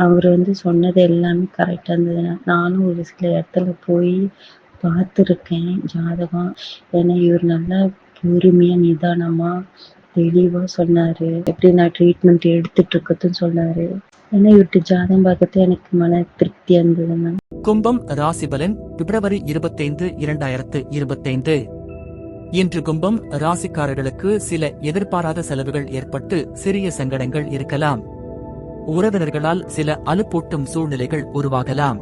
அவரு சொன்னது எல்லாமே கரெக்ட்டா இருந்ததுங்க. நானும் ஒரு சில இடத்துல போய் பார்த்துருக்கேன் ஜாதகம். ஏன்னா இவரு நல்லா பொறுமையா, நிதானமா, தெளிவா சொன்னாரு. எப்படி நான் ட்ரீட்மெண்ட் எடுத்துட்டு இருக்கதும் சொன்னாரு. ஏன்னா இவர்ட்ட ஜாதகம் பார்க்கறது எனக்கு மன திருப்தியா இருந்ததுங்க. கும்பம் ராசி பலன் பிப்ரவரி 25, 2025. இன்று கும்பம் ராசிக்காரர்களுக்கு சில எதிர்பாராத செலவுகள் ஏற்பட்டு சிறிய சங்கடங்கள் இருக்கலாம். உறவினர்களால் சில அலுப்பூட்டும் சூழ்நிலைகள் உருவாகலாம்.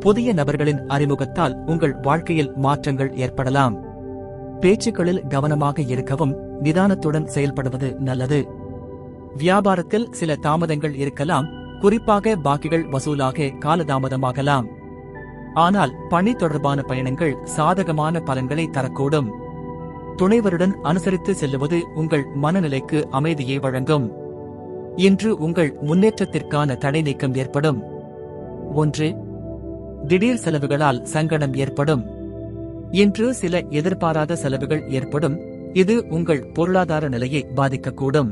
புதிய நபர்களின் அறிமுகத்தால் உங்கள் வாழ்க்கையில் மாற்றங்கள் ஏற்படலாம். பேச்சுக்களில் கவனமாக இருக்கவும், நிதானத்துடன் செயல்படுவது நல்லது. வியாபாரத்தில் சில தாமதங்கள் இருக்கலாம், குறிப்பாக பாக்கிகள் வசூலாக காலதாமதமாகலாம். ஆனால் பணி தொடர்பான பயணங்கள் சாதகமான பலன்களை தரக்கூடும். துணைவருடன் அனுசரித்து செல்லுவது உங்கள் மனநிலைக்கு அமைதியை வழங்கும். இன்று உங்கள் முன்னேற்றத்திற்கான தடை நீக்கம் ஏற்படும். 1. திடீர் செலவுகளால் சங்கடம் ஏற்படும். இன்று சில எதிர்பாராத செலவுகள் ஏற்படும். இது உங்கள் பொருளாதார நிலையை பாதிக்கக்கூடும்.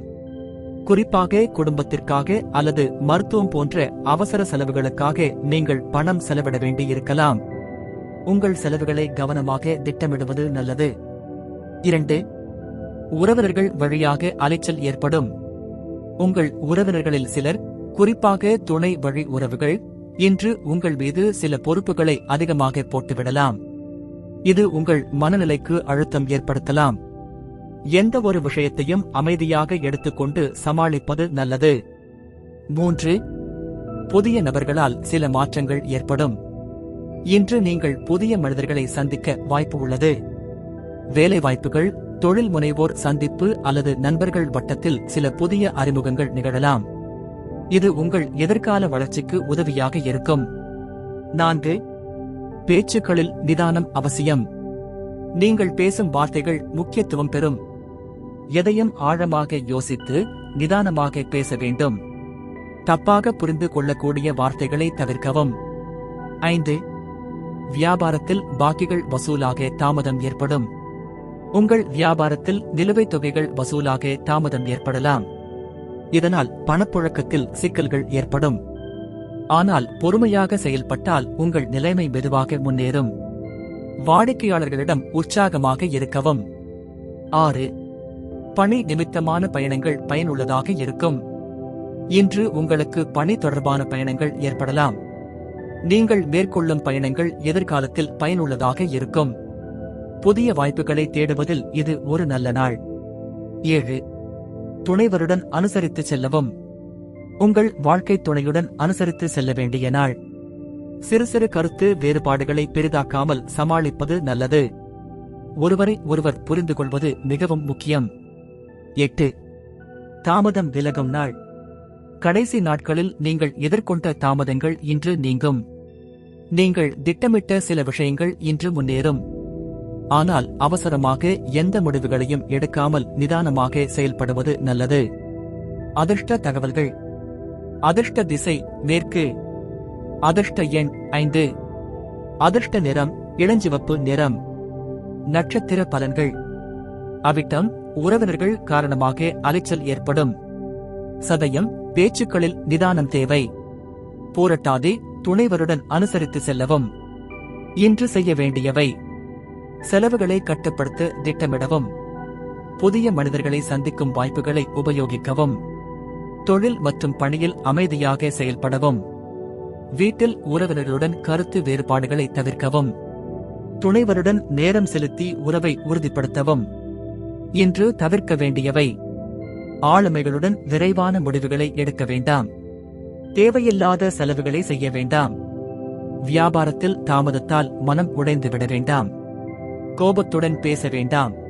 குறிப்பாக குடும்பத்திற்காக அல்லது மருத்துவம் போன்ற அவசர செலவுகளுக்காக நீங்கள் பணம் செலவிட வேண்டியிருக்கலாம். உங்கள் செலவுகளை கவனமாக திட்டமிடுவது நல்லது. 2. உறவினர்கள் வழியாக அலைச்சல் ஏற்படும். உங்கள் உறவினர்களில் சிலர், குறிப்பாக துணை வழி உறவுகள், இன்று உங்கள் மீது சில பொறுப்புகளை அதிகமாக போட்டுவிடலாம். இது உங்கள் மனநிலைக்கு அழுத்தம் ஏற்படுத்தலாம். எந்த ஒரு விஷயத்தையும் அமைதியாக எடுத்துக்கொண்டு சமாளிப்பது நல்லது. 3. புதிய நபர்களால் சில மாற்றங்கள் ஏற்படும். இன்று நீங்கள் புதிய மனிதர்களை சந்திக்க வாய்ப்பு உள்ளது. வேலைவாய்ப்புகள், தொழில் முனைவோர் சந்திப்பு அல்லது நண்பர்கள் வட்டத்தில் சில புதிய அறிமுகங்கள் நிகழலாம். இது உங்கள் எதிர்கால வளர்ச்சிக்கு உதவியாக இருக்கும். 4. பேச்சுக்களில் நிதானம் அவசியம். நீங்கள் பேசும் வார்த்தைகள் முக்கியத்துவம் பெறும். எதையும் ஆழமாக யோசித்து நிதானமாக பேச வேண்டும். தப்பாக புரிந்து கொள்ளக்கூடிய வார்த்தைகளை தவிர்க்கவும். 5. வியாபாரத்தில் பாக்கிகள் வசூலாக தாமதம் ஏற்படும். உங்கள் வியாபாரத்தில் நிலுவைத் தொகைகள் வசூலாக தாமதம் ஏற்படலாம். இதனால் பணப்புழக்கத்தில் சிக்கல்கள் ஏற்படும். ஆனால் பொறுமையாக செயல்பட்டால் உங்கள் நிலைமை மெதுவாக முன்னேறும். வாடிக்கையாளர்களிடம் உற்சாகமாக இருக்கவும். 6. பணி நிமித்தமான பயணங்கள் பயனுள்ளதாக இருக்கும். இன்று உங்களுக்கு பணி தொடர்பான பயணங்கள் ஏற்படலாம். நீங்கள் மேற்கொள்ளும் பயணங்கள் எதிர்காலத்தில் பயனுள்ளதாக இருக்கும். புதிய வாய்ப்புகளை தேடுவதில் இது ஒரு நல்ல நாள். 7. துணைவருடன் அனுசரித்து செல்லவும். உங்கள் வாழ்க்கை துணையுடன் அனுசரித்து செல்ல வேண்டிய நாள். சிறு சிறு கருத்து வேறுபாடுகளை பெரிதாக்காமல் சமாளிப்பது நல்லது. ஒருவரை ஒருவர் புரிந்து கொள்வது மிகவும் முக்கியம். 8. தாமதம் விலகும் நாள். கடைசி நாட்களில் நீங்கள் எதிர்கொண்ட தாமதங்கள் இன்று நீங்கும். நீங்கள் திட்டமிட்ட சில விஷயங்கள் இன்று முன்னேறும். ஆனால் அவசரமாக எந்த முடிவுகளையும் எடுக்காமல் நிதானமாக செயல்படுவது நல்லது. அதிர்ஷ்ட தகவல்கள். அதிர்ஷ்ட திசை மேற்கு. அதிர்ஷ்ட எண் 5. அதிர்ஷ்ட நிறம் இளஞ்சிவப்பு நிறம். நட்சத்திர பலன்கள். அவிட்டம், உறவினர்கள் காரணமாக அலைச்சல் ஏற்படும். சதயம், பேச்சுக்களில் நிதானம் தேவை. பூரட்டாதி, துணைவருடன் அனுசரித்து செல்லவும். இன்று செய்ய வேண்டியவை: செலவுகளை கட்டுப்படுத்த திட்டமிடவும். புதிய மனிதர்களை சந்திக்கும் வாய்ப்புகளை உபயோகிக்கவும். தொழில் மற்றும் பணியில் அமைதியாக செயல்படவும். வீட்டில் உறவினர்களுடன் கருத்து வேறுபாடுகளை தவிர்க்கவும். துணைவருடன் நேரம் செலுத்தி உறவை உறுதிப்படுத்தவும். இன்று தவிர்க்க வேண்டியவை: ஆளுமைகளுடன் விரைவான முடிவுகளை எடுக்க வேண்டாம். தேவையில்லாத செலவுகளை செய்ய வேண்டாம். வியாபாரத்தில் தாமதத்தால் மனம் உடைந்துவிட வேண்டாம். கோபத்துடன் பேச வேண்டாம்.